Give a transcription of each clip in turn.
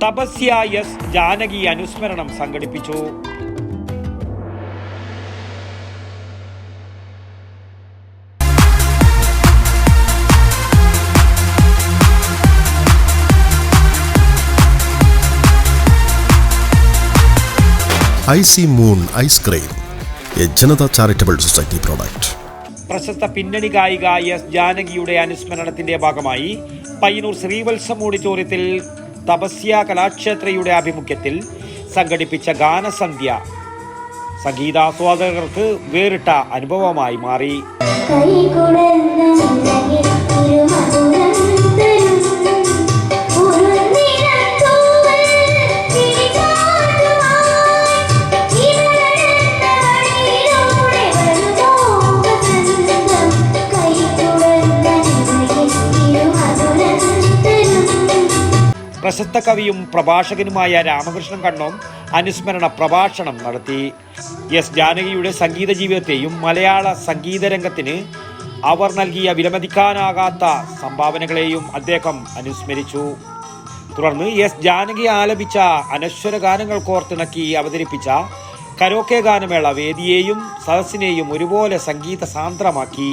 Tapasya S Janaki അനുസ്മരണം സംഘടിപ്പിച്ചു. Icy Moon ice cream, A Janata charitable society product. പ്രശസ്ത പിന്നണി ഗായിക എസ് ജാനകിയുടെ അനുസ്മരണത്തിന്റെ ഭാഗമായി പയ്യന്നൂർ ശ്രീവത്സം ഓഡിറ്റോറിയത്തിൽ തപസ്യ കലാക്ഷേത്രയുടെ ആഭിമുഖ്യത്തിൽ സംഘടിപ്പിച്ച ഗാനസന്ധ്യ സംഗീതാസ്വാദകർക്ക് വേറിട്ട അനുഭവമായി മാറി. പ്രശസ്ത കവിയും പ്രഭാഷകനുമായ രാമകൃഷ്ണൻ കണ്ണോം അനുസ്മരണ പ്രഭാഷണം നടത്തി. എസ് ജാനകിയുടെ സംഗീത ജീവിതത്തെയും മലയാള സംഗീത രംഗത്തിന് അവർ നൽകിയ വിലമതിക്കാനാകാത്ത സംഭാവനകളെയും അദ്ദേഹം അനുസ്മരിച്ചു. തുടർന്ന് എസ് ജാനകി ആലപിച്ച അനശ്വര ഗാനങ്ങൾ കോർത്തിണക്കി അവതരിപ്പിച്ച കരോക്കെ ഗാനമേള വേദിയെയും സദസ്സിനെയും ഒരുപോലെ സംഗീത സാന്ദ്രമാക്കി.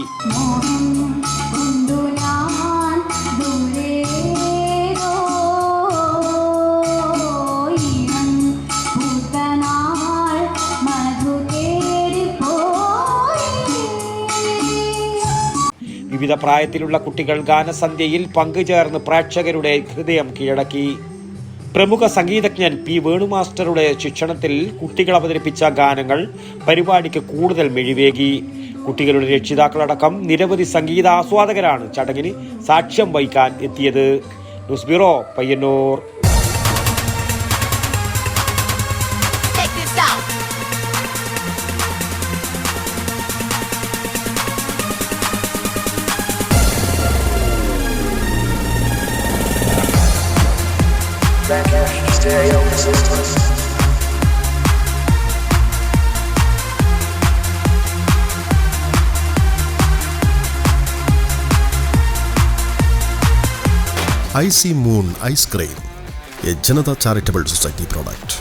വിവിധ പ്രായത്തിലുള്ള കുട്ടികൾ ഗാനസന്ധ്യയിൽ പങ്കുചേർന്ന് പ്രേക്ഷകരുടെ ഹൃദയം കീഴടക്കി. പ്രമുഖ സംഗീതജ്ഞൻ പി വേണുമാസ്റ്ററുടെ ശിക്ഷണത്തിൽ കുട്ടികൾ അവതരിപ്പിച്ച ഗാനങ്ങൾ പരിപാടിക്ക് കൂടുതൽ മിഴിവേകി. കുട്ടികളുടെ രക്ഷിതാക്കളടക്കം നിരവധി സംഗീതാസ്വാദകരാണ് ചടങ്ങിന് സാക്ഷ്യം വഹിക്കാൻ എത്തിയത്. News bureau, Payyanur. Stereo system. Icy Moon ice cream, A Janata charitable society product.